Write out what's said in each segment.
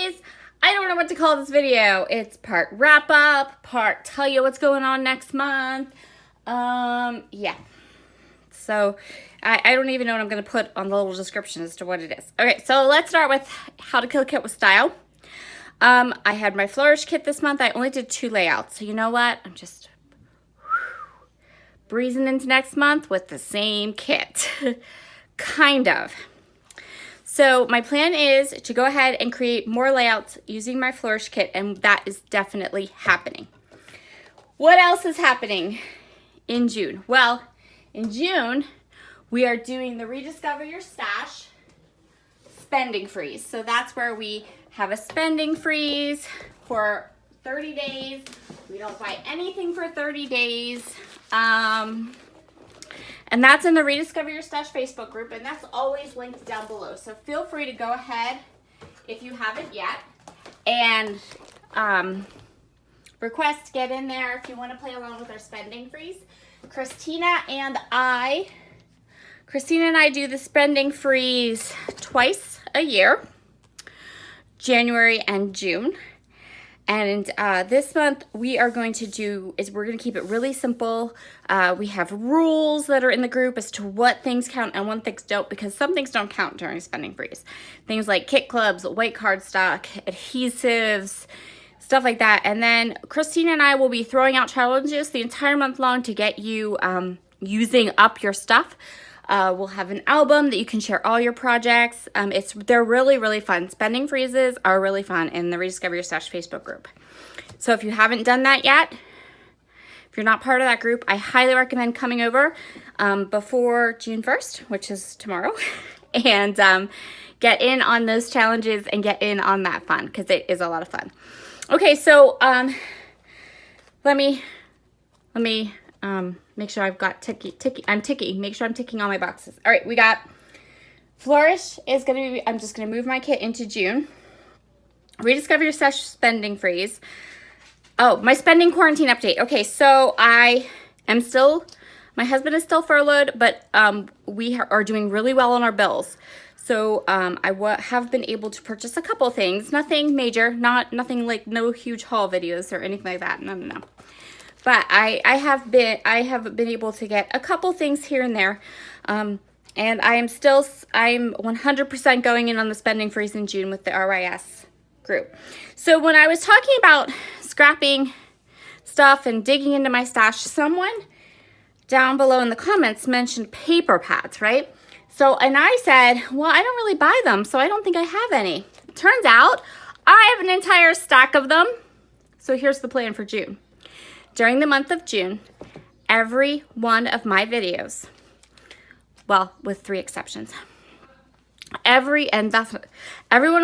guys, I don't know what to call this video. It's part wrap up, part tell you what's going on next month. Yeah. So I don't even know what I'm going to put on the little description as to what it is. Okay, so let's start with how to kill a kit with style. I had my flourish kit this month. I only did 2 layouts. So you know what? I'm just breezing into next month with the same kit. Kind of. So my plan is to go ahead and create more layouts using my flourish kit, and that is definitely happening. What else is happening in June? Well, in June, we are doing the Rediscover Your Stash spending freeze. So that's where we have a spending freeze for 30 days. We don't buy anything for 30 days. And that's in the Rediscover Your Stash Facebook group, and that's always linked down below. So feel free to go ahead, if you haven't yet, and request to get in there if you want to play along with our spending freeze. Christina and I do the spending freeze twice a year, January and June. And this month we are going to we're going to keep it really simple. We have rules that are in the group as to what things count and what things don't, because some things don't count during spending freeze. Things like kit clubs, white cardstock, adhesives, stuff like that. And then Christina and I will be throwing out challenges the entire month long to get you using up your stuff. We'll have an album that you can share all your projects. They're really, really fun. Spending freezes are really fun in the Rediscover Your Stash Facebook group. So if you haven't done that yet, if you're not part of that group, I highly recommend coming over before June 1st, which is tomorrow, and get in on those challenges and get in on that fun, because it is a lot of fun. Okay, so let me make sure I've got make sure I'm ticking all my boxes. All right, we got flourish is going to be, I'm just going to move my kit into June. Rediscover Your Stash spending freeze. Oh, my spending quarantine update. Okay, so my husband is still furloughed, but we are doing really well on our bills. So I have been able to purchase a couple things, nothing major, nothing like no huge haul videos or anything like that. No. But I have been able to get a couple things here and there, and I'm 100% going in on the spending freeze in June with the RYS group. So when I was talking about scrapping stuff and digging into my stash, someone down below in the comments mentioned paper pads, right? So, and I said, well, I don't really buy them, so I don't think I have any. Turns out I have an entire stack of them. So here's the plan for June. During the month of June, every one of my videos, well, with 3 exceptions, every one of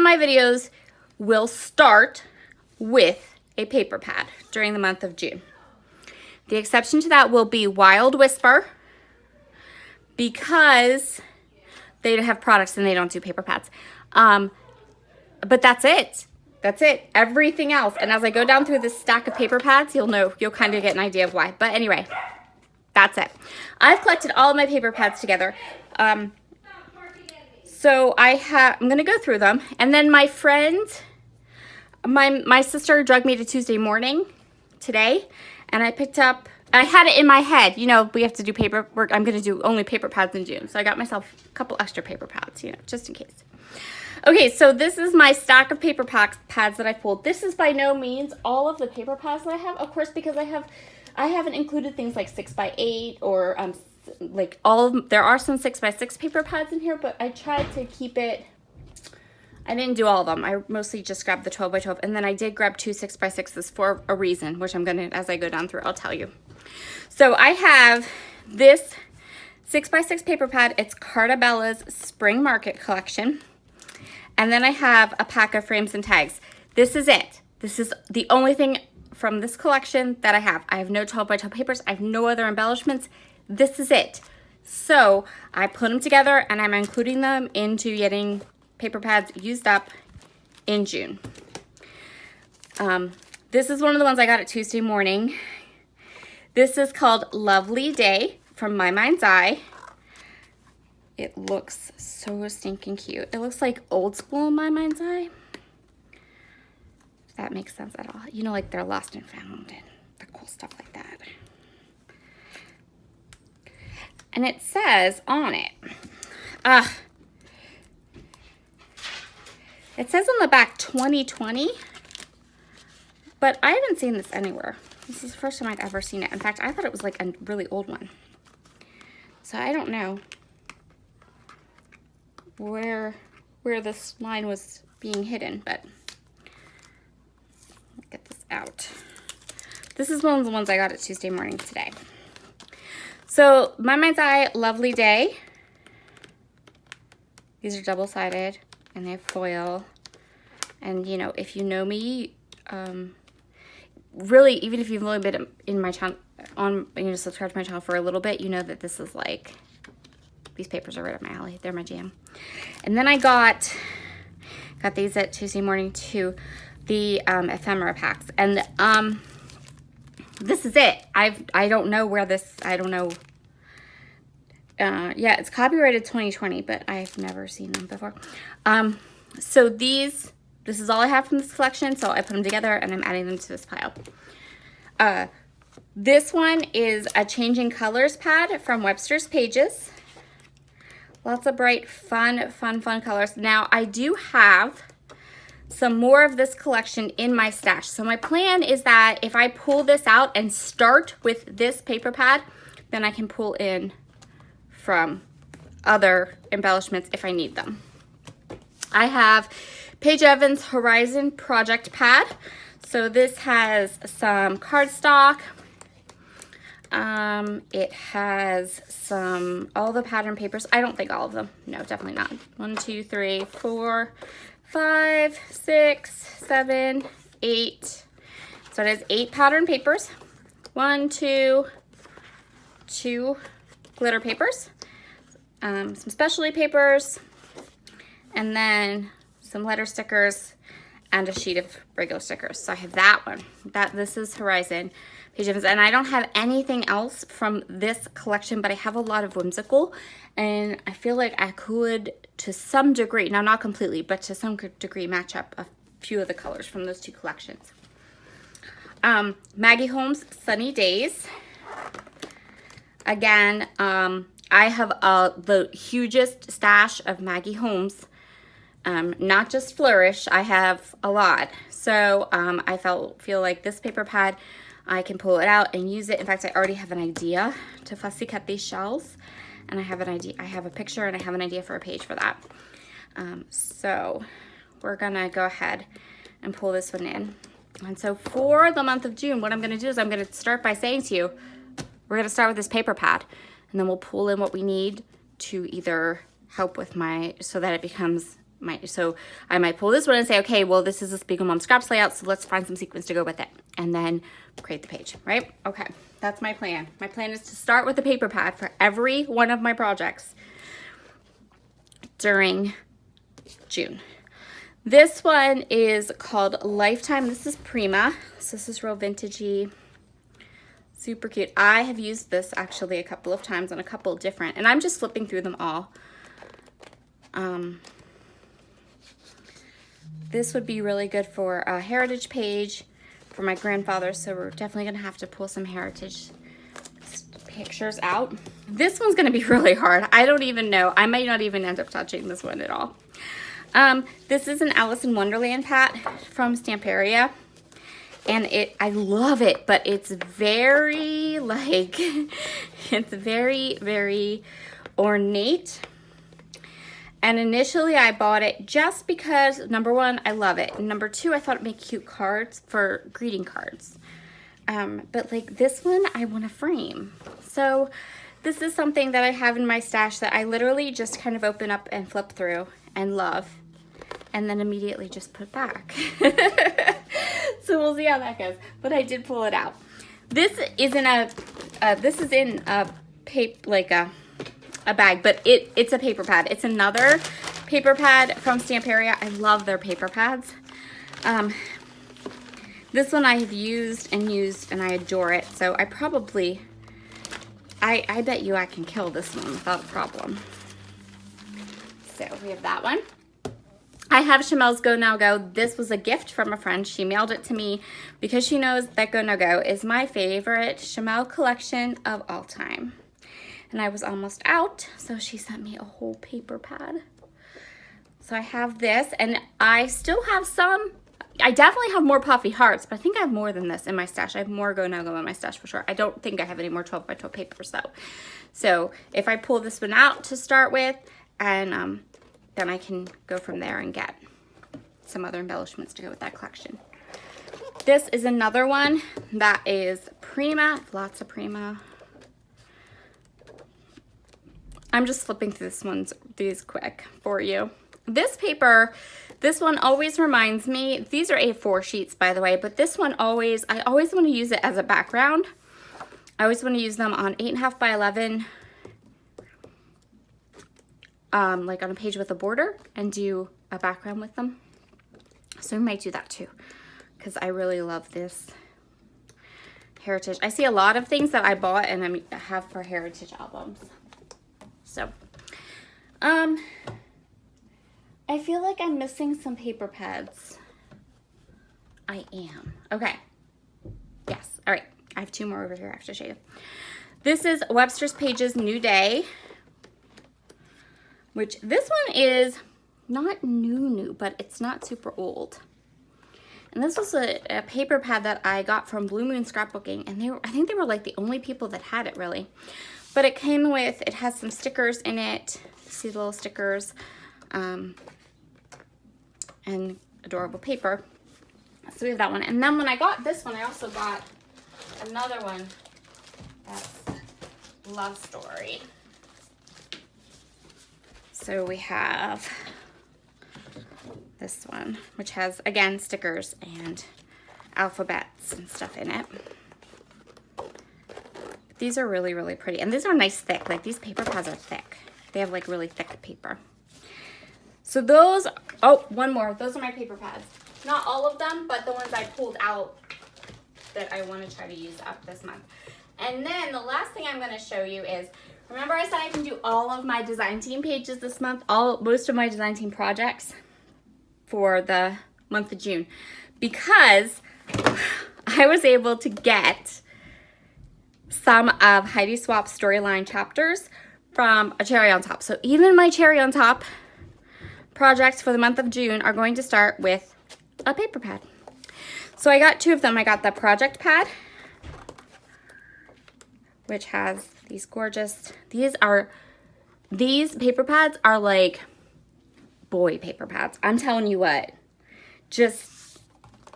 my videos will start with a paper pad during the month of June. The exception to that will be Wild Whisper, because they have products and they don't do paper pads. But that's it. That's it. Everything else. And as I go down through this stack of paper pads, you'll kind of get an idea of why. But anyway, that's it. I've collected all of my paper pads together. So I'm going to go through them. And then my friend, my sister drugged me to Tuesday morning today. And I had it in my head, we have to do paperwork. I'm going to do only paper pads in June. So I got myself a couple extra paper pads, just in case. Okay, so this is my stack of paper pads that I pulled. This is by no means all of the paper pads that I have, of course, because I haven't included things like 6x8 or there are some 6x6 paper pads in here, but I tried to keep it. I didn't do all of them. I mostly just grabbed the 12x12, and then I did grab 2 6x6s for a reason, which I'm gonna, as I go down through, I'll tell you. So I have this 6x6 paper pad. It's Cartabella's Spring Market collection. And then I have a pack of frames and tags. This is it. This is the only thing from this collection that I have. I have no 12x12 papers. I have no other embellishments. This is it. So I put them together, and I'm including them into getting paper pads used up in June. This is one of the ones I got at Tuesday morning. This is called Lovely Day from My Mind's Eye. It looks so stinking cute. It looks like old school in My Mind's Eye. that makes sense at all. You know, like they're lost and found and the cool stuff like that. And it says on it, it says on the back 2020, but I haven't seen this anywhere. This is the first time I've ever seen it. In fact, I thought it was like a really old one. So I don't know where this line was being hidden, but get this out. This is one of the ones I got at Tuesday morning today. So My Mind's Eye Lovely Day. These are double-sided and they have foil. And you know, if you know me, really, even if you've only been in my channel, subscribed to my channel for a little bit, you know that this is like, these papers are right up my alley. They're my jam. And then I got these at Tuesday morning too, the ephemera packs. And this is it. I don't know where this, I don't know. Yeah, it's copyrighted 2020, but I've never seen them before. So this is all I have from this collection, so I put them together and I'm adding them to this pile. This one is a Changing Colors pad from Webster's Pages. Lots of bright, fun colors. Now, I do have some more of this collection in my stash. So my plan is that if I pull this out and start with this paper pad, then I can pull in from other embellishments if I need them. I have Paige Evans Horizon Project Pad. So this has some cardstock. It has all the pattern papers. I don't think all of them. No, definitely not. 1, 2, 3, 4, 5, 6, 7, 8. So it has 8 pattern papers. 1, 2 glitter papers. Some specialty papers. And then some letter stickers and a sheet of regular stickers. So I have that one. This is Horizon Paige Evans, and I don't have anything else from this collection, but I have a lot of whimsical, and I feel like I could, to some degree, now not completely, but to some degree, match up a few of the colors from those two collections. Maggie Holmes Sunny Days. Again, I have the hugest stash of Maggie Holmes. Not just Flourish, I have a lot. So I feel like this paper pad, I can pull it out and use it. In fact, I already have an idea to fussy cut these shells, and I have an idea. I have a picture and I have an idea for a page for that. So we're gonna go ahead and pull this one in. And so for the month of June, what I'm gonna do is I'm gonna start by saying to you, we're gonna start with this paper pad, and then we'll pull in what we need to either help with so that it becomes so I might pull this one and say, okay, well, this is a Spiegel Mom Scraps layout, so let's find some sequins to go with it, and then create the page, right? Okay, that's my plan. My plan is to start with the paper pad for every one of my projects during June. This one is called Lifetime. This is Prima, so this is real vintagey, super cute. I have used this actually a couple of times on a couple of different, and I'm just flipping through them all. This would be really good for a heritage page for my grandfather, so we're definitely gonna have to pull some heritage pictures out. This one's gonna be really hard. I don't even know. I might not even end up touching this one at all. This is an Alice in Wonderland pat from Stamperia, and I love it, but it's very like, it's very, very ornate. And initially I bought it just because, number one, I love it. And number two, I thought it'd make cute cards for greeting cards. But like this one, I want to frame. So this is something that I have in my stash that I literally just kind of open up and flip through and love. And then immediately just put back. So we'll see how that goes. But I did pull it out. This is in a paper, like a bag, but it's a paper pad. It's another paper pad from Stamperia. I love their paper pads. This one I have used and I adore it. So I probably, I bet you I can kill this one without a problem. So we have that one. I I have Chamel's Go Now Go. This was a gift from a friend. She mailed it to me because she knows that Go Now Go is my favorite Chamel collection of all time. And I was almost out, so she sent me a whole paper pad. So I have this, and I still have some. I definitely have more Puffy Hearts, but I think I have more than this in my stash. I have more Go Now Go in my stash for sure. I don't think I have any more 12 by 12 papers though. So if I pull this one out to start with, and then I can go from there and get some other embellishments to go with that collection. This is another one that is Prima, lots of Prima. I'm just flipping through these quick for you. This paper, this one always reminds me, these are A4 sheets by the way, but this one I always want to use it as a background. I always want to use them on 8.5 by 11, like on a page with a border, and do a background with them. So we might do that too, because I really love this heritage. I see a lot of things that I bought and I have for heritage albums. So, I feel like I'm missing some paper pads. I am. Okay. Yes. All right. I have two more over here I have to show you. This is Webster's Pages New Day, which this one is not new, but it's not super old. And this was a paper pad that I got from Blue Moon Scrapbooking, and I think they were like the only people that had it really. But it came with, it has some stickers in it. See the little stickers, and adorable paper. So we have that one. And then when I got this one, I also got another one that's Love Story. So we have this one, which has, again, stickers and alphabets and stuff in it. These are really, really pretty. And these are nice thick. Like, these paper pads are thick. They have, like, really thick paper. So those, oh, one more. Those are my paper pads. Not all of them, but the ones I pulled out that I want to try to use up this month. And then the last thing I'm going to show you is, remember I said I can do all of my design team pages this month? Most of my design team projects for the month of June. Because I was able to get some of Heidi Swap's storyline chapters from a Cherry on Top. So even my Cherry on Top projects for the month of June are going to start with a paper pad. So I got two of them. I got the project pad, which has these gorgeous, these paper pads are like boy paper pads. I'm telling you what, just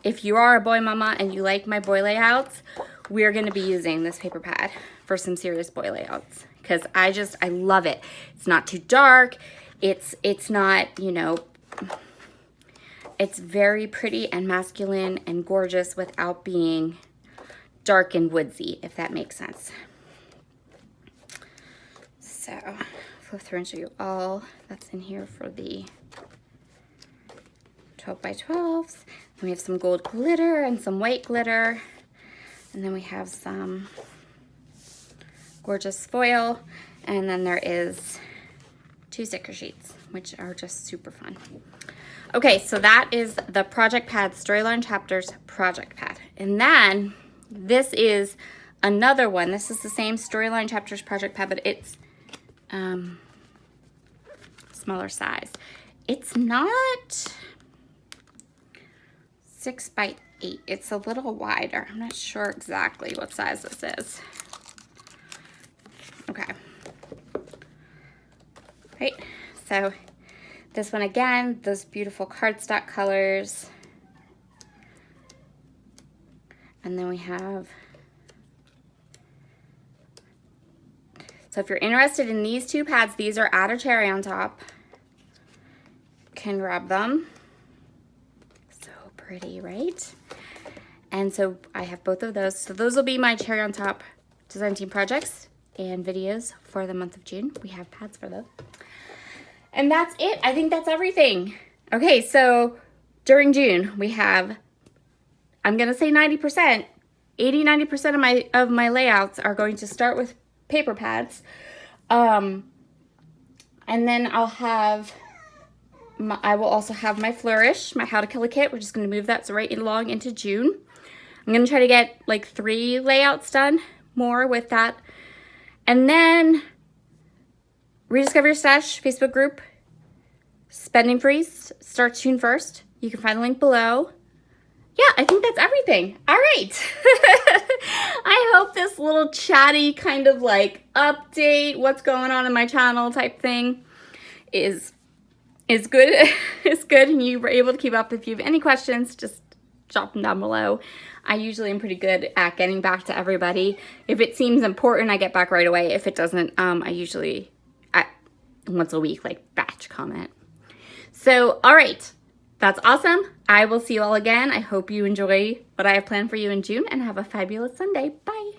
if you are a boy mama and you like my boy layouts, we're going to be using this paper pad for some serious boy layouts, because I love it. It's not too dark. It's not, you know, it's very pretty and masculine and gorgeous without being dark and woodsy, if that makes sense. So flip through and show you all that's in here for the 12 by 12s. And we have some gold glitter and some white glitter. And then we have some gorgeous foil. And then there is 2 sticker sheets, which are just super fun. Okay, so that is the Project Pad Storyline Chapters Project Pad. And then this is another one. This is the same Storyline Chapters Project Pad, but it's smaller size. It's not 6 by 8. It's a little wider. I'm not sure exactly what size this is. Okay. Right, so this one again, those beautiful cardstock colors. And then we have, so if you're interested in these 2 pads, these are at a Cherry on Top. Can grab them. So pretty, right? And so I have both of those. So those will be my Cherry on Top design team projects and videos for the month of June. We have pads for those. And that's it. I think that's everything. Okay, so during June, we have, I'm gonna say 90%, 80-90% of my layouts are going to start with paper pads. And then I'll have I will also have my Flourish, my How to Kill a Kit. We're just going to move that right along into June. I'm going to try to get like 3 layouts done more with that. And then Rediscover Your Stash Facebook group, Spending Freeze, starts June 1st. You can find the link below. Yeah, I think that's everything. All right. I hope this little chatty kind of like update what's going on in my channel type thing is good. Is good, and you were able to keep up. If you have any questions, just drop them down below. I usually am pretty good at getting back to everybody. If it seems important, I get back right away. If it doesn't, I usually once a week like batch comment. So, all right. That's awesome. I will see you all again. I hope you enjoy what I have planned for you in June and have a fabulous Sunday. Bye.